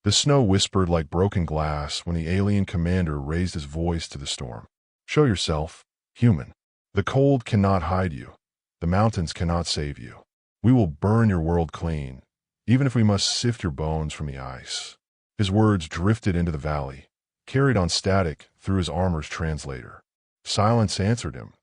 The snow whispered like broken glass when the alien commander raised his voice to the storm. Show yourself, human. The cold cannot hide you. The mountains cannot save you. We will burn your world clean, even if we must sift your bones from the ice. His words drifted into the valley, carried on static through his armor's translator. Silence answered him,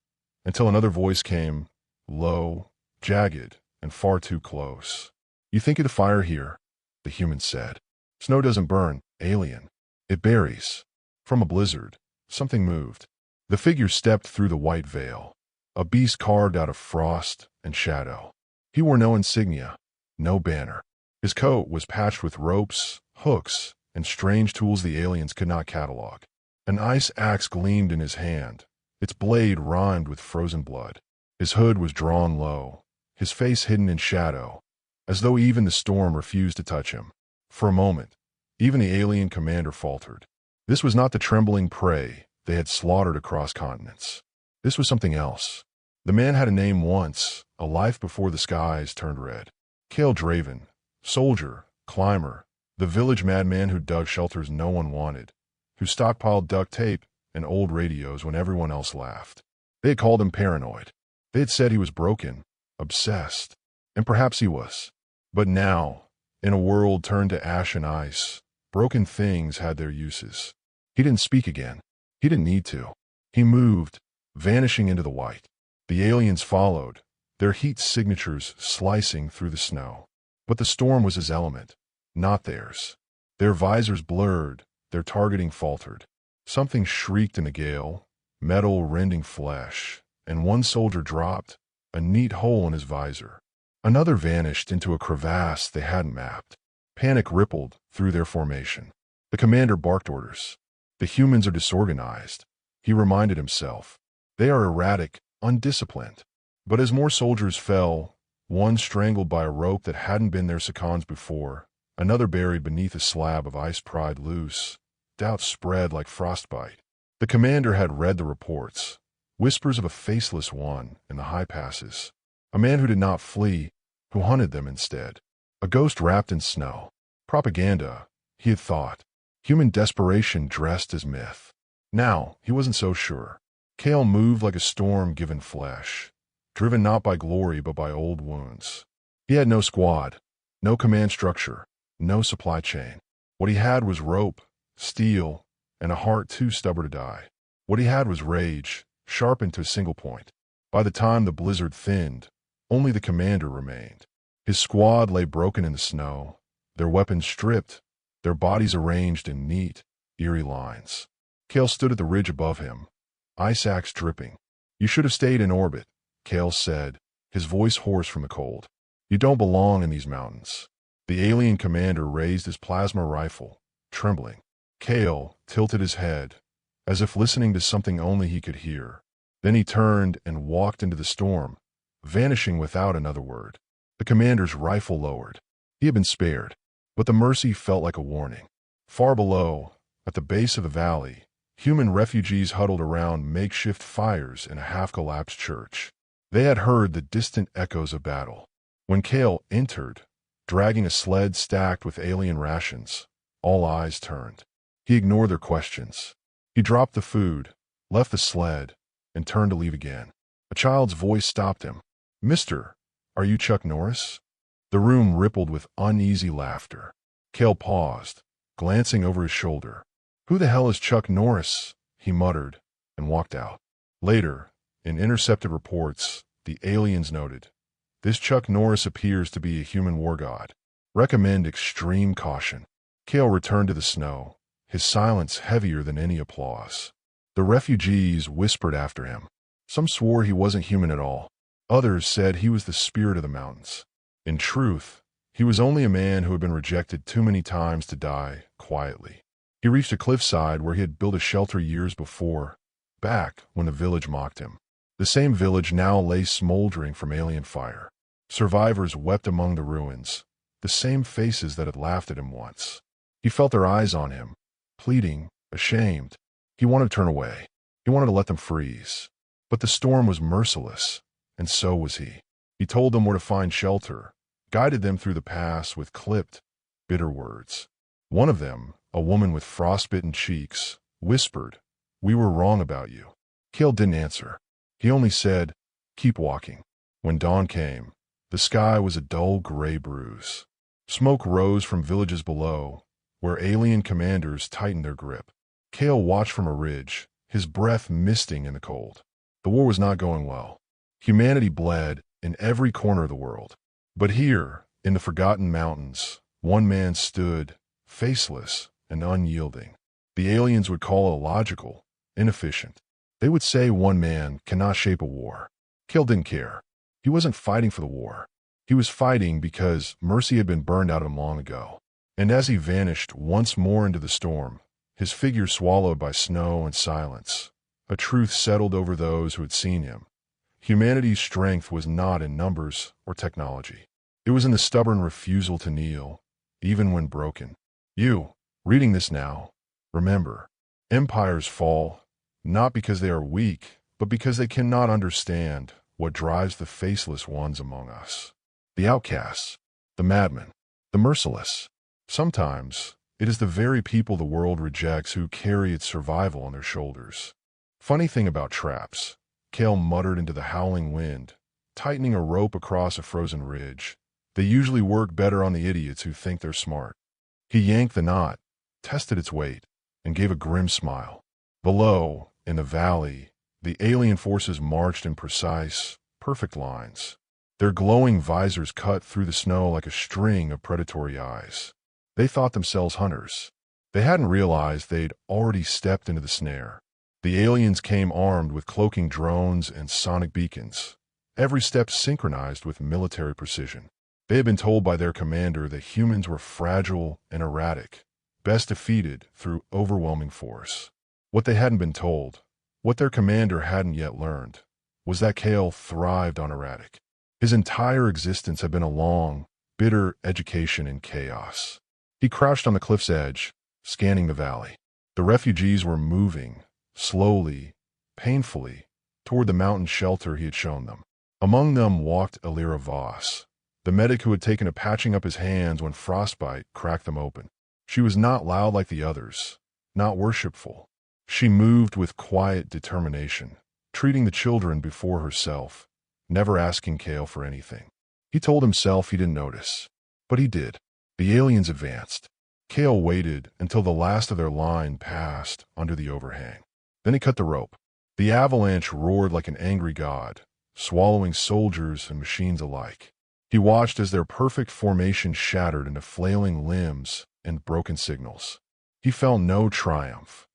until another voice came, low, jagged, and far too close. You think of the fire here, the human said. Snow doesn't burn, alien. It buries. From a blizzard, something moved. The figure stepped through the white veil, a beast carved out of frost and shadow. He wore no insignia, no banner. His coat was patched with ropes, hooks, and strange tools the aliens could not catalog. An ice axe gleamed in his hand, its blade rimed with frozen blood. His hood was drawn low, his face hidden in shadow, as though even the storm refused to touch him. For a moment, even the alien commander faltered. This was not the trembling prey they had slaughtered across continents. This was something else. The man had a name once, a life before the skies turned red. Cale Draven, soldier, climber, the village madman who dug shelters no one wanted, who stockpiled duct tape and old radios when everyone else laughed. They had called him paranoid. They had said he was broken, obsessed, and perhaps he was. But now, in a world turned to ash and ice, broken things had their uses. He didn't speak again. He didn't need to. He moved, vanishing into the white. The aliens followed, their heat signatures slicing through the snow. But the storm was his element, not theirs. Their visors blurred, their targeting faltered. Something shrieked in the gale, metal rending flesh, and one soldier dropped, a neat hole in his visor. Another vanished into a crevasse they hadn't mapped. Panic rippled through their formation. The commander barked orders. The humans are disorganized, he reminded himself. They are erratic, undisciplined. But as more soldiers fell, one strangled by a rope that hadn't been their seconds before, another buried beneath a slab of ice pried loose, doubt spread like frostbite. The commander had read the reports, whispers of a faceless one in the high passes, a man who did not flee, who hunted them instead. A ghost wrapped in snow. Propaganda, he had thought. Human desperation dressed as myth. Now, he wasn't so sure. Cale moved like a storm given flesh, driven not by glory but by old wounds. He had no squad, no command structure, no supply chain. What he had was rope, steel, and a heart too stubborn to die. What he had was rage, sharpened to a single point. By the time the blizzard thinned, only the commander remained. His squad lay broken in the snow, their weapons stripped, their bodies arranged in neat, eerie lines. Cale stood at the ridge above him, ice axe dripping. You should have stayed in orbit, Cale said, his voice hoarse from the cold. You don't belong in these mountains. The alien commander raised his plasma rifle, trembling. Cale tilted his head, as if listening to something only he could hear. Then he turned and walked into the storm, vanishing without another word. The commander's rifle lowered. He had been spared, but the mercy felt like a warning. Far below, at the base of the valley, human refugees huddled around makeshift fires in a half-collapsed church. They had heard the distant echoes of battle. When Cale entered, dragging a sled stacked with alien rations, all eyes turned. He ignored their questions. He dropped the food, left the sled, and turned to leave again. A child's voice stopped him. Mister, are you Chuck Norris? The room rippled with uneasy laughter. Cale paused, glancing over his shoulder. Who the hell is Chuck Norris? He muttered, and walked out. Later, in intercepted reports, the aliens noted, this Chuck Norris appears to be a human war god. Recommend extreme caution. Cale returned to the snow, his silence heavier than any applause. The refugees whispered after him. Some swore he wasn't human at all. Others said he was the spirit of the mountains. In truth, he was only a man who had been rejected too many times to die quietly. He reached a cliffside where he had built a shelter years before, back when the village mocked him. The same village now lay smoldering from alien fire. Survivors wept among the ruins, the same faces that had laughed at him once. He felt their eyes on him, pleading, ashamed. He wanted to turn away. He wanted to let them freeze. But the storm was merciless, and so was he. He told them where to find shelter, guided them through the pass with clipped, bitter words. One of them, a woman with frostbitten cheeks, whispered, "We were wrong about you." Cale didn't answer. He only said, "Keep walking." When dawn came, the sky was a dull gray bruise. Smoke rose from villages below, where alien commanders tightened their grip. Cale watched from a ridge, his breath misting in the cold. The war was not going well. Humanity bled in every corner of the world. But here, in the Forgotten Mountains, one man stood, faceless and unyielding. The aliens would call it illogical, inefficient. They would say one man cannot shape a war. Cale didn't care. He wasn't fighting for the war. He was fighting because mercy had been burned out of him long ago. And as he vanished once more into the storm, his figure swallowed by snow and silence, a truth settled over those who had seen him. Humanity's strength was not in numbers or technology. It was in the stubborn refusal to kneel, even when broken. You, reading this now, remember, empires fall, not because they are weak, but because they cannot understand what drives the faceless ones among us. The outcasts, the madmen, the merciless. Sometimes, it is the very people the world rejects who carry its survival on their shoulders. Funny thing about traps, Cale muttered into the howling wind, tightening a rope across a frozen ridge. They usually work better on the idiots who think they're smart. He yanked the knot, tested its weight, and gave a grim smile. Below, in the valley, the alien forces marched in precise, perfect lines. Their glowing visors cut through the snow like a string of predatory eyes. They thought themselves hunters. They hadn't realized they'd already stepped into the snare. The aliens came armed with cloaking drones and sonic beacons, every step synchronized with military precision. They had been told by their commander that humans were fragile and erratic, best defeated through overwhelming force. What they hadn't been told, what their commander hadn't yet learned, was that Cale thrived on erratic. His entire existence had been a long, bitter education in chaos. He crouched on the cliff's edge, scanning the valley. The refugees were moving, slowly, painfully, toward the mountain shelter he had shown them. Among them walked Elira Voss, the medic who had taken to patching up his hands when frostbite cracked them open. She was not loud like the others, not worshipful. She moved with quiet determination, treating the children before herself, never asking Cale for anything. He told himself he didn't notice, but he did. The aliens advanced. Cale waited until the last of their line passed under the overhang. Then he cut the rope. The avalanche roared like an angry god, swallowing soldiers and machines alike. He watched as their perfect formation shattered into flailing limbs and broken signals. He felt no triumph,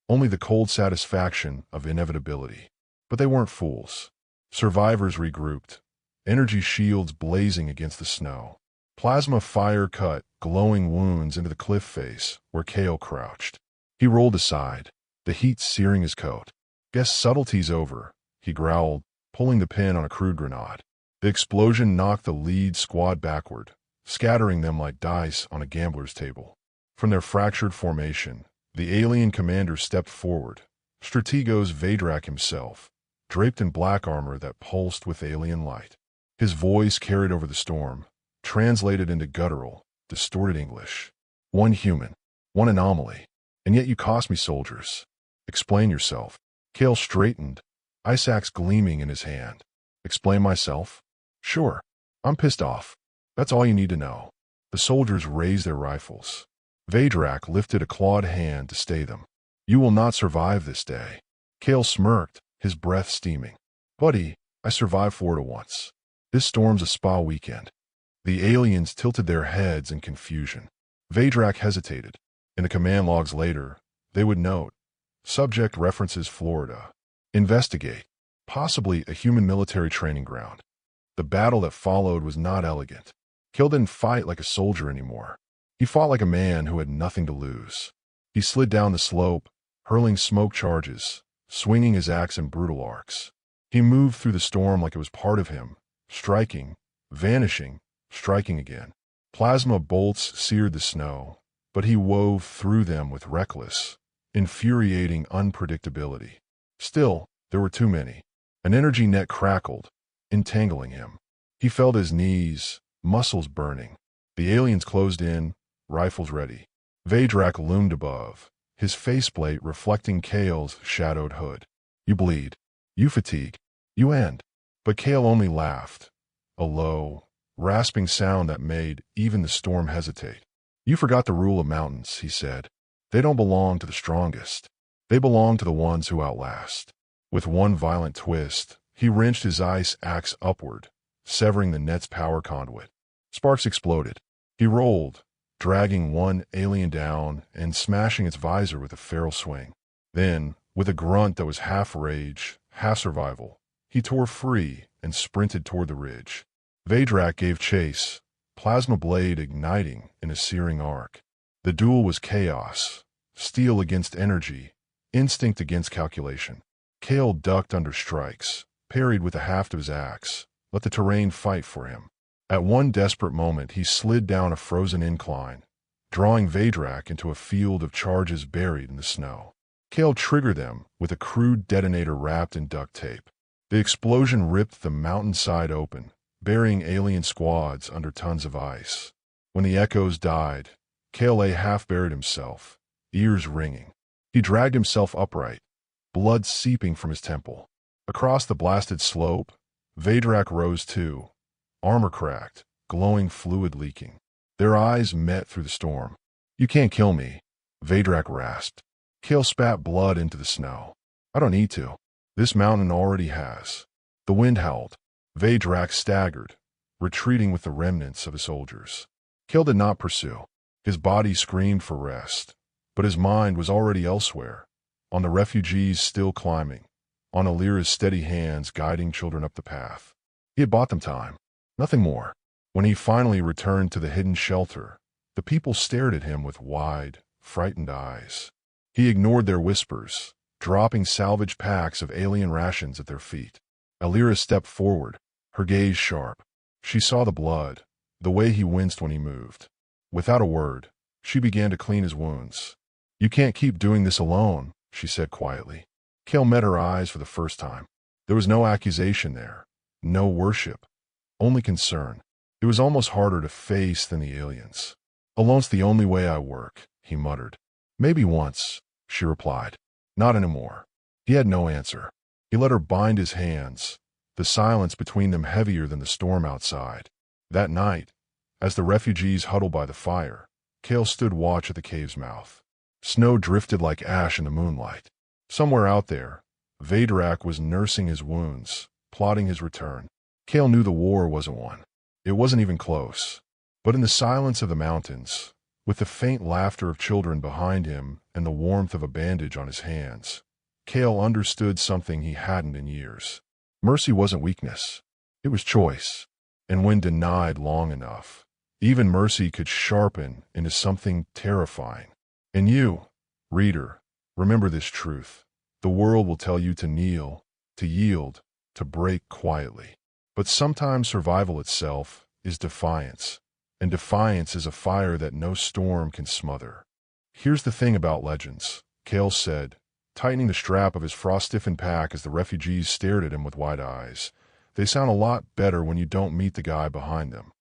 only the cold satisfaction of inevitability. But they weren't fools. Survivors regrouped, energy shields blazing against the snow. Plasma fire cut glowing wounds into the cliff face where Cale crouched. He rolled aside, the heat searing his coat. "Guess subtlety's over," he growled, pulling the pin on a crude grenade. The explosion knocked the lead squad backward, scattering them like dice on a gambler's table. From their fractured formation, the alien commander stepped forward, Strategos Vedrak himself, draped in black armor that pulsed with alien light. His voice carried over the storm, translated into guttural, distorted English. "One human, one anomaly, and yet you cost me soldiers. Explain yourself." Cale straightened, ice axe gleaming in his hand. "Explain myself? Sure. I'm pissed off. That's all you need to know." The soldiers raised their rifles. Vedrak lifted a clawed hand to stay them. "You will not survive this day." Cale smirked, his breath steaming. "Buddy, I survived Florida once. This storm's a spa weekend." The aliens tilted their heads in confusion. Vedrak hesitated. In the command logs later, they would note, subject references Florida. Investigate. Possibly a human military training ground. The battle that followed was not elegant. Cale didn't fight like a soldier anymore. He fought like a man who had nothing to lose. He slid down the slope, hurling smoke charges, swinging his axe in brutal arcs. He moved through the storm like it was part of him, striking, vanishing, striking again. Plasma bolts seared the snow, but he wove through them with reckless, infuriating unpredictability. Still, there were too many. An energy net crackled, entangling him. He felt his knees, muscles burning. The aliens closed in, rifles ready. Vedrak loomed above, his faceplate reflecting Kale's shadowed hood. You bleed. You fatigue. You end. But Kale only laughed, a low, rasping sound that made even the storm hesitate. You forgot the rule of mountains, he said. They don't belong to the strongest. They belong to the ones who outlast. With one violent twist, he wrenched his ice axe upward, severing the net's power conduit. Sparks exploded. He rolled, dragging one alien down and smashing its visor with a feral swing. Then, with a grunt that was half rage, half survival, he tore free and sprinted toward the ridge. Vedrak gave chase, plasma blade igniting in a searing arc. The duel was chaos, steel against energy, instinct against calculation. Kale ducked under strikes, parried with the haft of his axe, let the terrain fight for him. At one desperate moment he slid down a frozen incline, drawing Vedrak into a field of charges buried in the snow. Kale triggered them with a crude detonator wrapped in duct tape. The explosion ripped the mountainside open, burying alien squads under tons of ice. When the echoes died, Kale lay half-buried himself, ears ringing. He dragged himself upright, blood seeping from his temple. Across the blasted slope, Vedrak rose too, armor cracked, glowing fluid leaking. Their eyes met through the storm. You can't kill me, Vedrak rasped. Kale spat blood into the snow. I don't need to. This mountain already has. The wind howled. Vedrak staggered, retreating with the remnants of his soldiers. Kale did not pursue. His body screamed for rest, but his mind was already elsewhere, on the refugees still climbing, on Alira's steady hands guiding children up the path. He had bought them time, nothing more. When he finally returned to the hidden shelter, the people stared at him with wide, frightened eyes. He ignored their whispers, dropping salvage packs of alien rations at their feet. Alira stepped forward, her gaze sharp. She saw the blood, the way he winced when he moved. Without a word, she began to clean his wounds. You can't keep doing this alone, she said quietly. Kale met her eyes for the first time. There was no accusation there, no worship, only concern. It was almost harder to face than the aliens. Alone's the only way I work, he muttered. Maybe once, she replied. Not anymore. He had no answer. He let her bind his hands, the silence between them heavier than the storm outside. That night, as the refugees huddled by the fire, Kale stood watch at the cave's mouth. Snow drifted like ash in the moonlight. Somewhere out there, Vedrak was nursing his wounds, plotting his return. Kale knew the war wasn't won. It wasn't even close. But in the silence of the mountains, with the faint laughter of children behind him and the warmth of a bandage on his hands, Kale understood something he hadn't in years. Mercy wasn't weakness. It was choice. And when denied long enough, even mercy could sharpen into something terrifying. And you, reader, remember this truth. The world will tell you to kneel, to yield, to break quietly. But sometimes survival itself is defiance, and defiance is a fire that no storm can smother. Here's the thing about legends, Kale said, tightening the strap of his frost-stiffened pack as the refugees stared at him with wide eyes. They sound a lot better when you don't meet the guy behind them.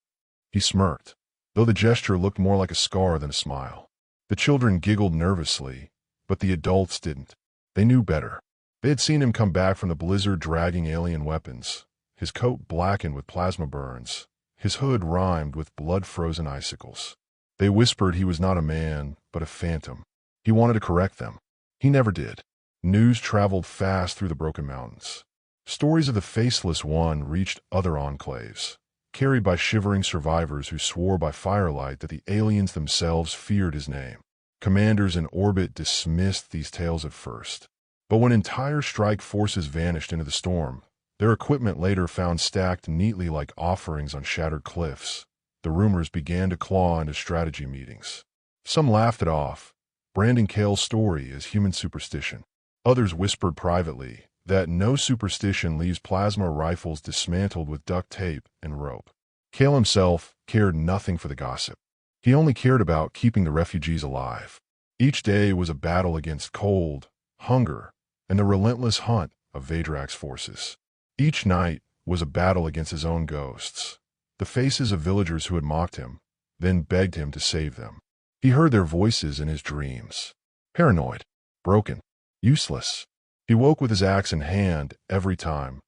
He smirked, though the gesture looked more like a scar than a smile. The children giggled nervously, but the adults didn't. They knew better. They had seen him come back from the blizzard dragging alien weapons, his coat blackened with plasma burns, his hood rimed with blood-frozen icicles. They whispered he was not a man, but a phantom. He wanted to correct them. He never did. News traveled fast through the broken mountains. Stories of the faceless one reached other enclaves, carried by shivering survivors who swore by firelight that the aliens themselves feared his name. Commanders in orbit dismissed these tales at first. But when entire strike forces vanished into the storm, their equipment later found stacked neatly like offerings on shattered cliffs, the rumors began to claw into strategy meetings. Some laughed it off, branding Kale's story as human superstition. Others whispered privately that no superstition leaves plasma rifles dismantled with duct tape and rope. Kale himself cared nothing for the gossip. He only cared about keeping the refugees alive. Each day was a battle against cold, hunger, and the relentless hunt of Vedrak's forces. Each night was a battle against his own ghosts, the faces of villagers who had mocked him, then begged him to save them. He heard their voices in his dreams. Paranoid, broken, useless. He woke with his axe in hand every time,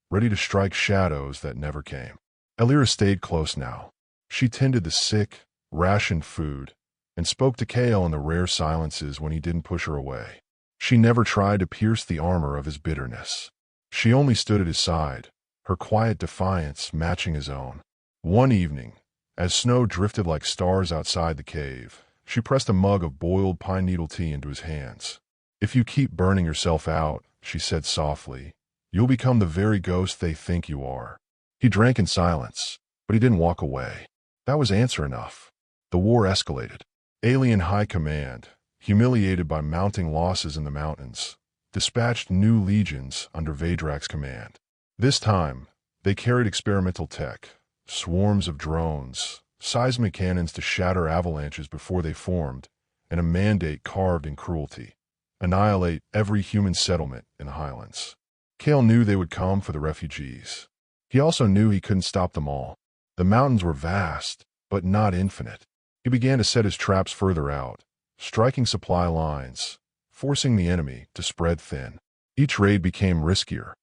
ready to strike shadows that never came. Elira stayed close now. She tended the sick, rationed food, and spoke to Kale in the rare silences when he didn't push her away. She never tried to pierce the armor of his bitterness. She only stood at his side, her quiet defiance matching his own. One evening, as snow drifted like stars outside the cave, she pressed a mug of boiled pine needle tea into his hands. "If you keep burning yourself out," she said softly, "you'll become the very ghost they think you are." He drank in silence, but he didn't walk away. That was answer enough. The war escalated. Alien High Command, humiliated by mounting losses in the mountains, dispatched new legions under Vadrak's command. This time, they carried experimental tech, swarms of drones, seismic cannons to shatter avalanches before they formed, and a mandate carved in cruelty: annihilate every human settlement in the highlands. Kale knew they would come for the refugees. He also knew he couldn't stop them all. The mountains were vast, but not infinite. He began to set his traps further out, striking supply lines, forcing the enemy to spread thin. Each raid became riskier,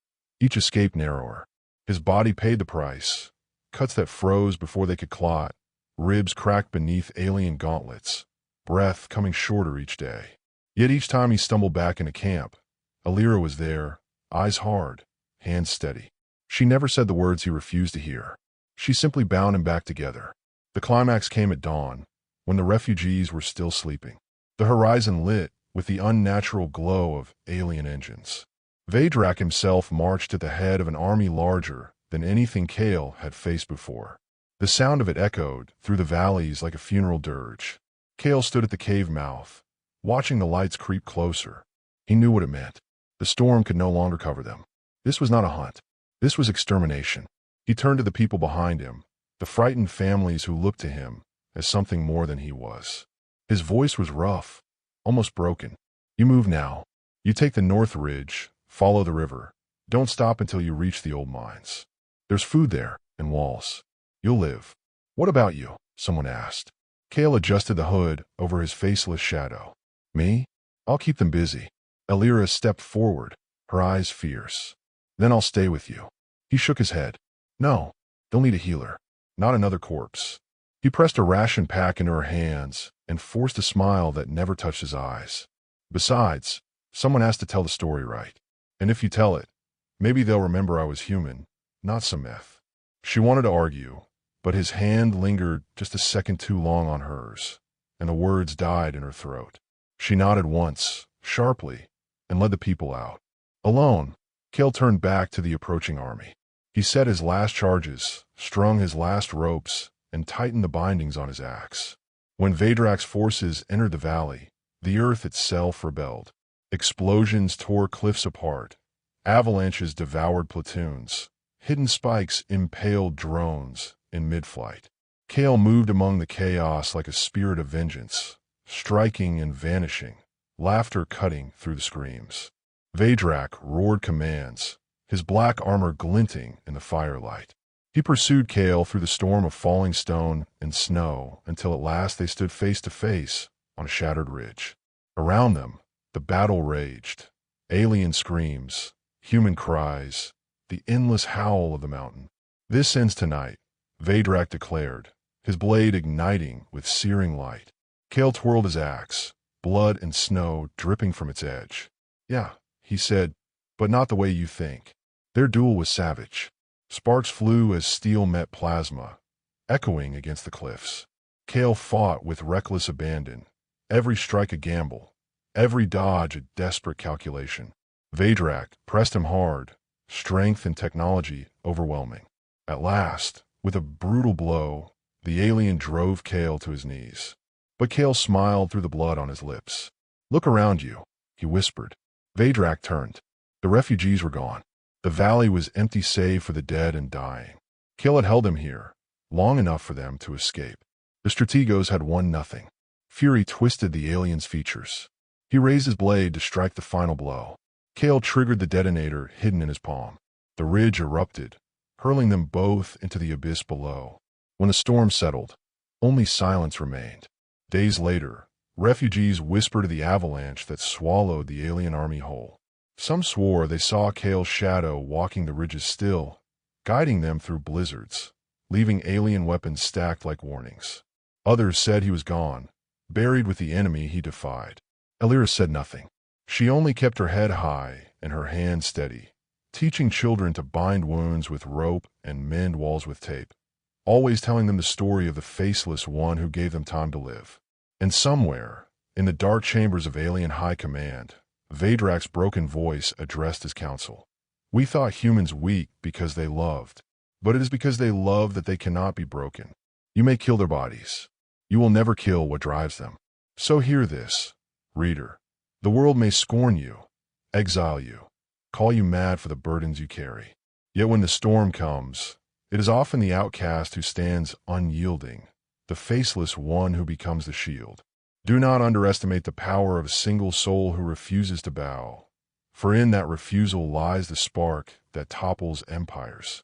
each escape narrower. His body paid the price: cuts that froze before they could clot, ribs cracked beneath alien gauntlets, breath coming shorter each day. Yet each time he stumbled back into camp, Elira was there, eyes hard, hands steady. She never said the words he refused to hear. She simply bound him back together. The climax came at dawn, when the refugees were still sleeping. The horizon lit with the unnatural glow of alien engines. Vadrak himself marched at the head of an army larger than anything Kale had faced before. The sound of it echoed through the valleys like a funeral dirge. Kale stood at the cave mouth, watching the lights creep closer. He knew what it meant. The storm could no longer cover them. This was not a hunt. This was extermination. He turned to the people behind him, the frightened families who looked to him as something more than he was. His voice was rough, almost broken. "You move now. You take the north ridge, follow the river. Don't stop until you reach the old mines. There's food there, and walls. You'll live." "What about you?" someone asked. Kale adjusted the hood over his faceless shadow. "Me? I'll keep them busy." Elira stepped forward, her eyes fierce. "Then I'll stay with you." He shook his head. "No, they'll need a healer, not another corpse." He pressed a ration pack into her hands and forced a smile that never touched his eyes. "Besides, someone has to tell the story right. And if you tell it, maybe they'll remember I was human, not some myth." She wanted to argue, but his hand lingered just a second too long on hers, and the words died in her throat. She nodded once, sharply, and led the people out. Alone, Kale turned back to the approaching army. He set his last charges, strung his last ropes, and tightened the bindings on his axe. When Vadrak's forces entered the valley, the earth itself rebelled. Explosions tore cliffs apart. Avalanches devoured platoons. Hidden spikes impaled drones in mid-flight. Kale moved among the chaos like a spirit of vengeance, striking and vanishing, laughter cutting through the screams. Vadrak roared commands, his black armor glinting in the firelight. He pursued Kale through the storm of falling stone and snow until at last they stood face to face on a shattered ridge. Around them, the battle raged. Alien screams, human cries, the endless howl of the mountain. "This ends tonight," Vadrak declared, his blade igniting with searing light. Kale twirled his axe, blood and snow dripping from its edge. "Yeah," he said, "but not the way you think." Their duel was savage. Sparks flew as steel met plasma, echoing against the cliffs. Kale fought with reckless abandon, every strike a gamble, every dodge a desperate calculation. Vadrak pressed him hard, strength and technology overwhelming. At last, with a brutal blow, the alien drove Kale to his knees. But Kale smiled through the blood on his lips. "Look around you," he whispered. Vadrak turned. The refugees were gone. The valley was empty save for the dead and dying. Kale had held them here, long enough for them to escape. The Strategos had won nothing. Fury twisted the alien's features. He raised his blade to strike the final blow. Kale triggered the detonator hidden in his palm. The ridge erupted, hurling them both into the abyss below. When the storm settled, only silence remained. Days later, refugees whispered of the avalanche that swallowed the alien army whole. Some swore they saw Kale's shadow walking the ridges still, guiding them through blizzards, leaving alien weapons stacked like warnings. Others said he was gone, buried with the enemy he defied. Elira said nothing. She only kept her head high and her hand steady, teaching children to bind wounds with rope and mend walls with tape, always telling them the story of the faceless one who gave them time to live. And somewhere, in the dark chambers of alien high command, Vadrak's broken voice addressed his council. We thought humans weak because they loved, but it is because they love that they cannot be broken. You may kill their bodies. You will never kill what drives them. So hear this, reader. The world may scorn you, exile you, call you mad for the burdens you carry. Yet when the storm comes, it is often the outcast who stands unyielding, the faceless one who becomes the shield. Do not underestimate the power of a single soul who refuses to bow, for in that refusal lies the spark that topples empires.